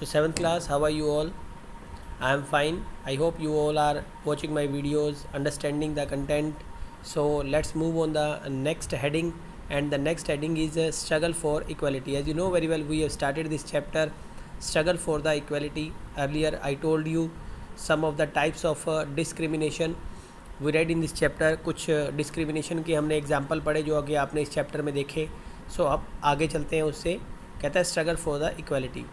So 7th class, how are you all? I am fine. I hope you all are watching my videos, understanding the content. So let's move on the next heading, and the next heading is struggle for equality. As you know very well, we have started this chapter, struggle for the equality. Earlier I told you some of the types of discrimination we read in this chapter. कुछ discrimination के हमने example पढ़े जो कि आपने इस chapter में देखे. सो अब आगे चलते हैं उससे. कहता है struggle for the equality.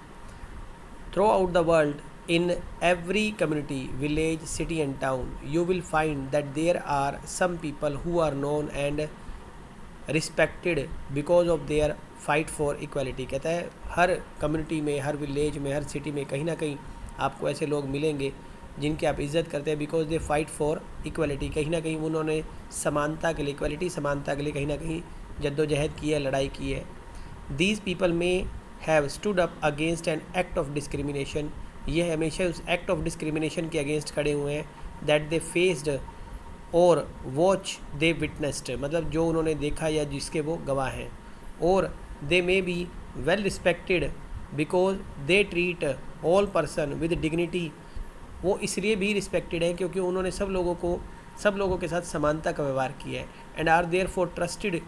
Throughout the world, in every community, village, city and town, you will find that there are some people who are known and respected because of their fight for equality. कहता है हर community में, हर village में, हर city में कहीं ना कहीं आपको ऐसे लोग मिलेंगे जिनकी आप इज़्ज़त करते हैं, because they fight for equality. कहीं ना कहीं उन्होंने समानता के लिए, इक्वलिटी समानता के लिए कहीं ना कहीं जद्दोजहद की है, लड़ाई की है. दीज पीपल में have stood up against an act of discrimination. ये हमेशा उस एक्ट ऑफ डिस्क्रिमिनेशन के अगेंस्ट खड़े हुए हैं. दैट दे फेस्ड और वॉच दे विटनेस्ड, मतलब जो उन्होंने देखा या जिसके वो गवाह हैं. और they may be well respected because they treat all person with dignity. वो इसलिए भी रिस्पेक्टेड हैं क्योंकि उन्होंने सब लोगों के साथ समानता का व्यवहार किया है. And are there for trusted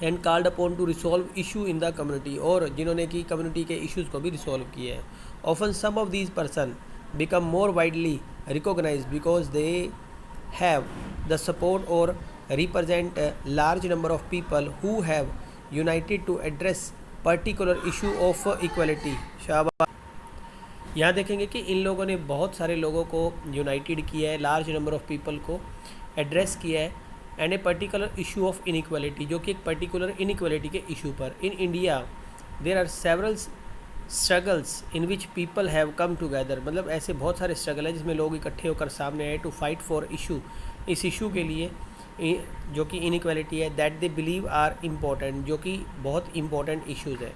and called upon to resolve issue in the community, और जिन्होंने कि कम्युनिटी के इश्यूज़ को भी रिसॉल्व किए हैं. Often some of these person become more widely recognise because they have the support और represent large number of people who have united to address particular issue of equality. शाबाश. यहाँ देखेंगे कि इन लोगों ने बहुत सारे लोगों को यूनाइटेड किया है, लार्ज नंबर ऑफ पीपल को एड्रेस किया है. And a particular issue of inequality, जो कि एक पर्टिकुलर इनइक्वालिटी के इशू पर. In India there are several struggles in which people have come together, मतलब ऐसे बहुत सारे स्ट्रगल हैं जिसमें लोग इकट्ठे होकर सामने आए टू फाइट फॉर इशू, इस इशू के लिए जो कि इनइक्वालिटी है. That they believe are important, जो कि बहुत इंपॉर्टेंट इशूज़ है.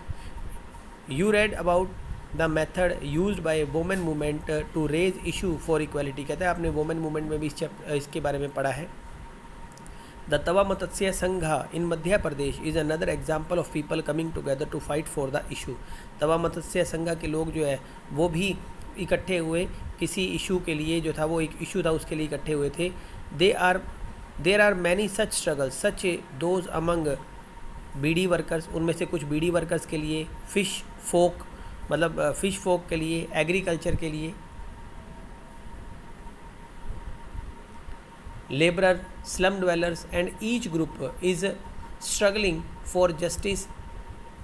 You read about the method used by women movement to raise issue for equality. कहते हैं आपने वुमेन मूवमेंट में भी इसके बारे में पढ़ा है. The Tawa Matsya Sangha in Madhya Pradesh is another example of people coming together to fight for the issue. Tawa Matsya Sangha के लोग जो है वो भी इकट्ठे हुए किसी इशू के लिए, जो था वो एक इशू था उसके लिए इकट्ठे हुए थे. There are many such struggles such those among beedi workers, उनमें से कुछ बीडी वर्कर्स के लिए, फिश फोक मतलब फिश फोक के लिए, एग्रीकल्चर के लिए, labourer, slum dwellers, and each group is struggling for justice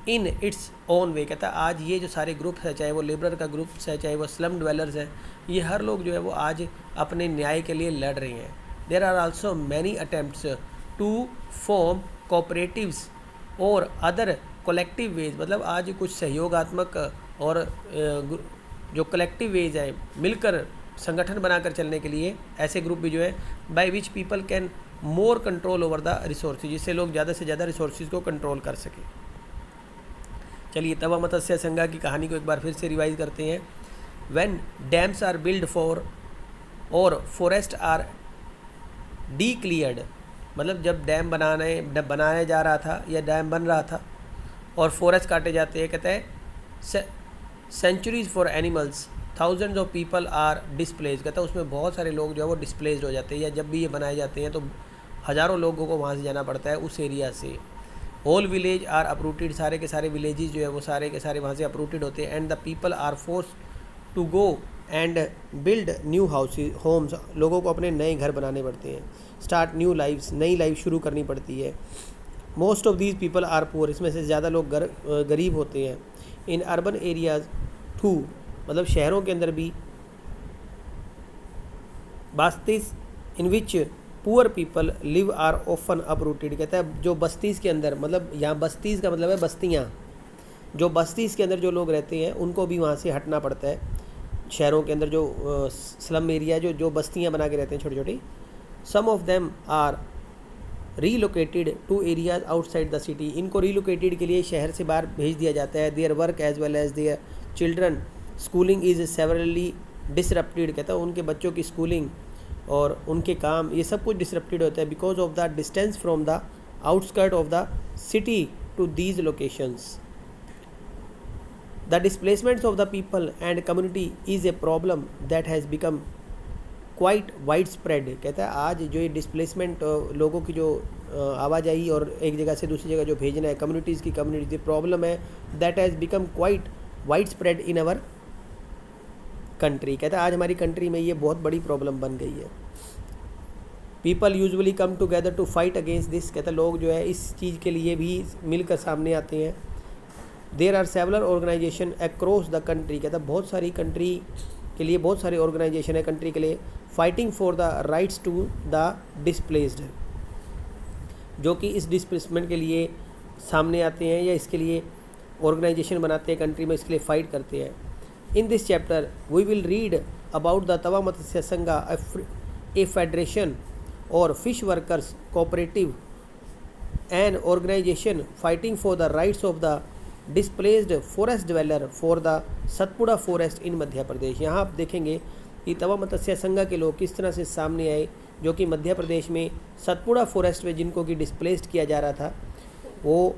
in its own way. कहता है आज ये जो सारे ग्रुप्स हैं, चाहे वो लेबरर का ग्रुप्स है, चाहे वो स्लम ड्वेलर्स हैं, ये हर लोग जो है वो आज अपने न्याय के लिए लड़ रहे हैं. There are also many attempts to form cooperatives और अदर कलेक्टिव वेज, मतलब आज कुछ सहयोगात्मक और जो कलेक्टिव वेज है, मिलकर संगठन बनाकर चलने के लिए ऐसे ग्रुप भी जो है, by which people can more control over the resources, जिससे लोग ज़्यादा से ज़्यादा रिसोर्सेज को कंट्रोल कर सकें. चलिए तवा मत्स्य संघा की कहानी को एक बार फिर से रिवाइज करते हैं. When dams are build for or forest are declared, मतलब जब डैम बनाया जा रहा था या डैम बन रहा था और फॉरेस्ट काटे जाते हैं. कहते हैं sanctuaries for animals, thousands of people are displaced. कहता है उसमें बहुत सारे लोग जो है वो डिस्प्लेस्ड हो जाते हैं, या जब भी ये बनाए जाते हैं तो हज़ारों लोगों को वहाँ से जाना पड़ता है उस एरिया से. होल विलेज आर अपरूटेड, सारे के सारे विलेजेस जो है वो सारे के सारे वहाँ से अपरूटेड होते हैं. And the people are force to go and build new houses homes, लोगों को अपने नए घर बनाने पड़ते हैं. स्टार्ट न्यू लाइफ्स, नई लाइफ शुरू करनी पड़ती है. Most of these people are poor, इसमें से ज़्यादा लोग गरीब होते हैं. इन अर्बन एरियाज़ टू, मतलब शहरों के अंदर भी, bastis in which poor people live are often uprooted. कहता है जो बस्तीज़ के अंदर, मतलब यहाँ बस्तीज़ का मतलब है बस्तियाँ, जो बस्तीज़ के अंदर जो लोग रहते हैं उनको भी वहाँ से हटना पड़ता है. शहरों के अंदर जो स्लम एरिया जो बस्तियाँ बना के रहते हैं छोटी छोटी, some of them are relocated to areas outside the city. इनको रीलोकेटेड के लिए शहर से बाहर भेज दिया जाता है. Their work as well as their children schooling is severely disrupted. कहता है उनके बच्चों की स्कूलिंग और उनके काम ये सब कुछ डिसरप्टेड होता है because of the distance from the outskirt of the city to these locations. The displacements of the people and community is a problem that has become quite wide spread. कहता है आज जो ये डिस्प्लेसमेंट लोगों की जो आवाजाही और एक जगह से दूसरी जगह जो भेजना है कम्युनिटीज़ की कम्युनिटी प्रॉब्लम है that has become quite wide spread in our country. कहता है आज हमारी कंट्री में ये बहुत बड़ी प्रॉब्लम बन गई है। People usually come together to fight against this. कहता है लोग जो है इस चीज़ के लिए भी मिलकर सामने आते हैं। There are several organization across the country. कहता है बहुत सारी कंट्री के लिए बहुत सारे ऑर्गेनाइजेशन है कंट्री के लिए fighting for the rights to the displaced, जो कि इस डिस्प्लेसमेंट के लिए सामने आते हैं या इसके लिए ऑर्गेनाइजेशन बनाते हैं कंट्री में, इसके लिए फ़ाइट करते हैं। In this chapter we will read about the Tawa Matsya Sangha, a federation of fish workers cooperative an organization fighting for the rights of the displaced forest dweller for the Satpura forest in Madhya Pradesh. यहाँ आप देखेंगे कि तवा मत्स्य संघा के लोग किस तरह से सामने आए, जो कि मध्य प्रदेश में सतपुड़ा फॉरेस्ट में जिनको कि डिस्प्लेस्ड किया जा रहा था वो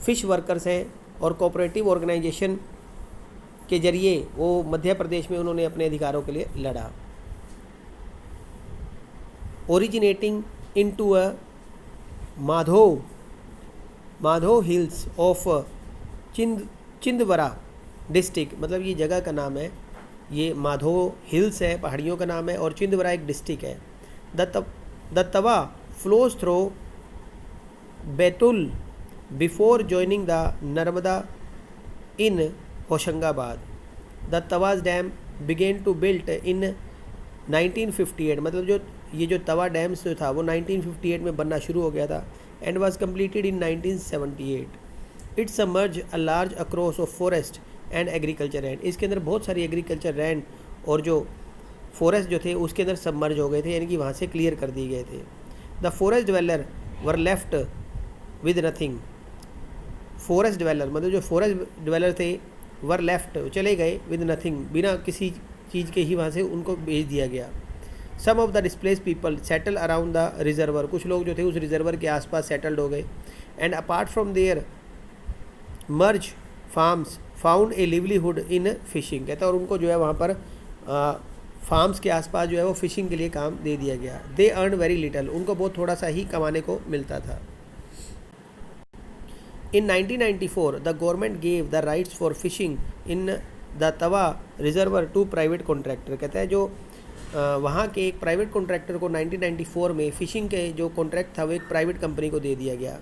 फिश वर्कर्स हैं और कोऑपरेटिव ऑर्गेनाइजेशन के जरिए वो मध्य प्रदेश में उन्होंने अपने अधिकारों के लिए लड़ा। Originating into a Madho hills of Chhindwara district, मतलब ये जगह का नाम है, ये माधो हिल्स है, पहाड़ियों का नाम है, और चिंदवरा एक डिस्ट्रिक्ट है। The Tawa flows through Betul before joining the Narmada in Hoshangabad. The Tawa's dam began to built in 1958, मतलब ये जो तवा डैम्स जो था वो 1958 में बनना शुरू हो गया था and was completed in 1978। It submerge a large across of forest and agriculture land. इसके अंदर बहुत सारी एग्रीकल्चर लैंड और जो फॉरेस्ट जो थे उसके अंदर सबमर्ज हो गए थे, यानी कि वहाँ से क्लियर कर दिए गए थे। The forest dweller were left with nothing. Forest dweller मतलब जो फॉरेस्ट डिवेलर थे वर लेफ्ट चले गए विद नथिंग, बिना किसी चीज़ के ही वहाँ से उनको भेज दिया गया। Some of the displace people settle around the reservoir, कुछ लोग जो थे उस रिजर्वर के आसपास सेटल्ड हो गए। एंड अपार्ट फ्रॉम देयर मर्ज farms found a livelihood in fishing. कहता है और उनको जो है वहाँ पर फार्म्स के आसपास जो है वो फिशिंग के लिए काम दे दिया गया। दे अर्न वेरी लिटल, उनको बहुत थोड़ा सा ही कमाने को मिलता था। In 1994, the government gave the rights for fishing in the Tawa Reservoir to private contractor। कहता है जो वहाँ के एक प्राइवेट कॉन्ट्रैक्टर को 1994 में फ़िशिंग के जो कॉन्ट्रैक्ट था वो एक प्राइवेट कंपनी को दे दिया गया।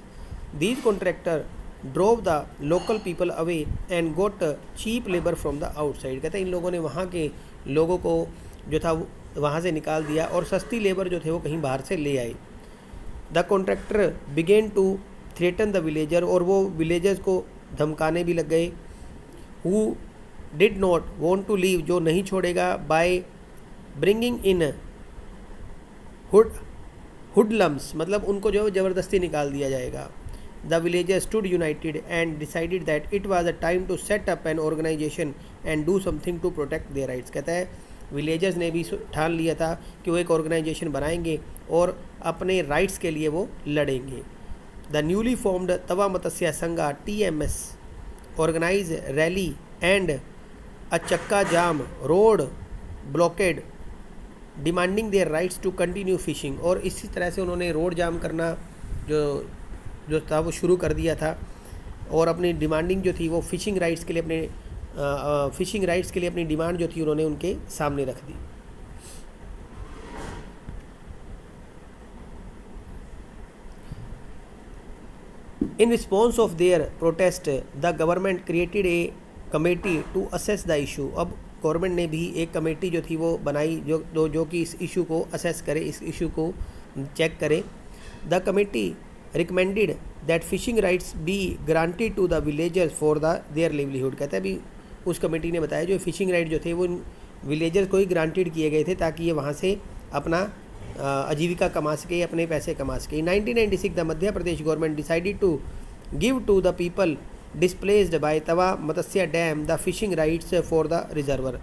These contractor drove the local people away and got cheap labour from the outside. कहते हैं इन लोगों ने वहाँ के लोगों को जो था वहाँ से निकाल दिया और सस्ती लेबर जो थे वो कहीं बाहर से ले आए। The contractor began to threaten the villager, और वो विलेजर्स को धमकाने भी लग गए। Who did not want to leave, जो नहीं छोड़ेगा, बाय ब्रिंगिंग इन हुडलम्स, मतलब उनको जो ज़बरदस्ती निकाल दिया जाएगा। The villagers stood united and decided that it was a time to set up an organization and do something to protect their rights. कहता है विलेजर्स ने भी ठान लिया था कि वो एक ऑर्गेनाइजेशन बनाएंगे और अपने राइट्स के लिए वो लड़ेंगे। The newly formed Tawa Matsya Sangha TMS organize rally and a chakka jam road blockade demanding their rights to continue fishing. और इसी तरह से उन्होंने रोड जाम करना जो था वो शुरू कर दिया था और अपनी डिमांडिंग जो थी वो फिशिंग राइट्स के लिए अपनी डिमांड जो थी उन्होंने उनके सामने रख दी। In response of their protest, the government created a committee to assess the issue। अब गवर्नमेंट ने भी एक कमेटी जो थी वो बनाई जो कि इस इशू को असेस करे, इस इशू को चेक करे। The committee recommended that fishing rights be granted to the villagers for the their livelihood. कहता है भी उस कमेटी ने बताया जो फिशिंग राइट जो थे वो विलेजर्स को ही ग्रांटेड किए गए थे ताकि ये वहाँ से अपना आजीविका कमा सके, अपने पैसे कमा सके। In 1996 the Madhya Pradesh government decided to give to the people displaced by Tawa Matsya dam the fishing rights for the reservoir.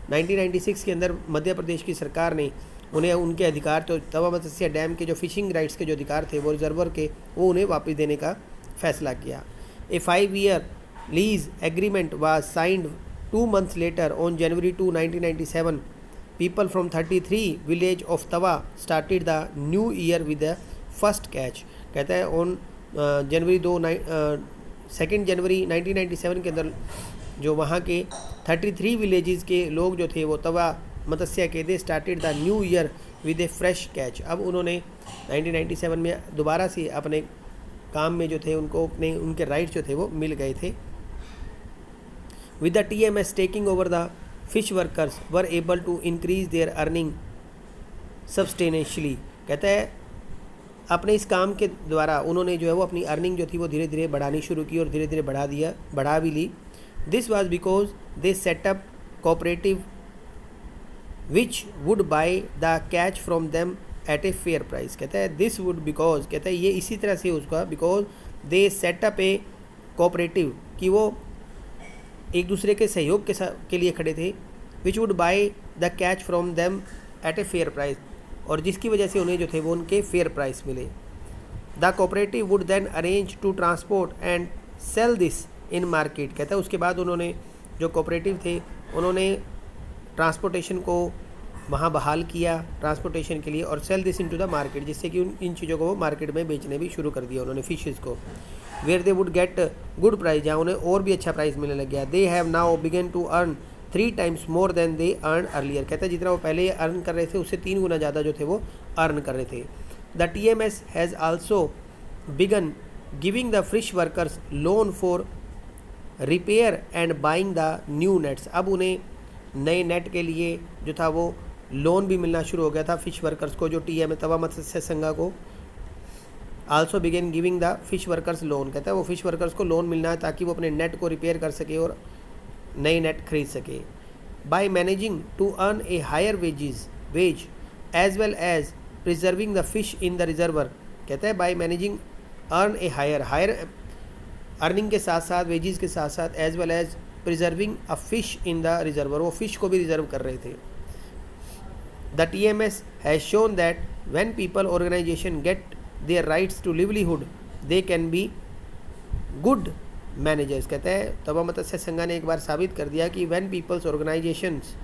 1996 के अंदर मध्य प्रदेश की सरकार ने उन्हें उनके अधिकार, तो तवा मत्स्य डैम के जो फिशिंग राइट्स के जो अधिकार थे वो रिजर्वर के, वो उन्हें वापस देने का फैसला किया। ए 5 year lease agreement was signed 2 months later on January 2, 1997. People from 33 village of Tawa started the new year with the first catch. कहता है on जनवरी 2 जनवरी 1997 के अंदर जो वहाँ के 33 विलेजेस के लोग जो थे वो तवा मत्स्य के they started the new year with A fresh catch. अब उन्होंने 1997 में दोबारा से अपने काम में जो थे उनको अपने उनके राइट्स जो थे वो मिल गए थे. With the TMS taking over the fish workers were able to increase their earning substantially. कहता है अपने इस काम के द्वारा उन्होंने जो है वो अपनी अर्निंग जो थी वो धीरे धीरे बढ़ानी शुरू की और धीरे धीरे बढ़ा भी ली. This was because they set up cooperative which would buy the catch from them at a fair price. कहता है दिस वुड बिकॉज, कहता है ये इसी तरह से उसका because they setup A cooperative कि वो एक दूसरे के सहयोग के लिए खड़े थे. Which would buy the catch from them at a fair price, और जिसकी वजह से उन्हें जो थे वो उनके फेयर प्राइस मिले. The cooperative would then arrange to transport and sell this in market. कहता है उसके बाद उन्होंने जो कोऑपरेटिव थे उन्होंने ट्रांसपोर्टेशन को वहाँ बहाल किया ट्रांसपोर्टेशन के लिए और sell this into the market, जिससे कि इन चीज़ों को मार्केट में बेचने भी शुरू कर दिया उन्होंने फिशेज़ को. Where they would get good price, जहाँ उन्हें और भी अच्छा प्राइस मिलने लग गया. They have now begun to earn 3 times more than they earn earlier. कहते हैं जितना वो पहले अर्न कर रहे थे उससे 3 गुना ज़्यादा जो थे वो अर्न कर रहे थे. The TMS has also begun giving the fish workers loan for repair and buying the new nets. अब उन्हें नए नेट के लिए जो था वो लोन भी मिलना शुरू हो गया था फिश वर्कर्स को, जो TMS तवा मत्स्य संघ को. Also began giving the fish workers loan. कहता है वो फिश वर्कर्स को लोन मिलना है ताकि वो अपने नेट को रिपेयर कर सके और नई नेट खरीद सके. By managing to earn a higher wage as well as preserving the fish in the reservoir. कहता है by managing earn a higher earning के साथ साथ वेजेस के साथ साथ as well as preserving a fish in the reservoir, वो fish को भी रिजर्व कर रहे थे. The TMS has shown that when people organization get their rights to livelihood they can be good managers. कहता है तवा मत्स्य संघ ने एक बार साबित कर दिया कि when people's organizations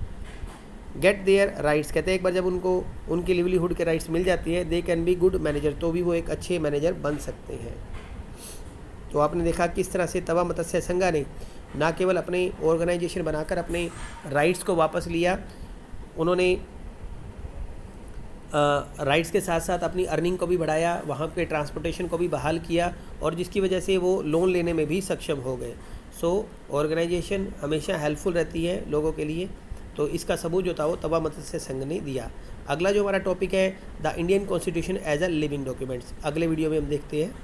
get their rights, कहते हैं एक बार जब उनको उनकी लिवलीहुड के राइट्स मिल जाती है दे कैन बी गुड मैनेजर, तो भी वो एक अच्छे मैनेजर बन सकते हैं. तो आपने देखा किस तरह से तवा मत्स्य संघ ने ना केवल अपने ऑर्गेनाइजेशन बनाकर अपने राइट्स को वापस लिया, उन्होंने राइट्स के साथ साथ अपनी अर्निंग को भी बढ़ाया, वहाँ पे ट्रांसपोर्टेशन को भी बहाल किया और जिसकी वजह से वो लोन लेने में भी सक्षम हो गए. सो ऑर्गेनाइजेशन हमेशा हेल्पफुल रहती है लोगों के लिए, तो इसका सबूत जो था वो तवा मत्स्य संघ ने दिया. अगला जो हमारा टॉपिक है the Indian constitution as a living documents, अगले वीडियो में हम देखते हैं.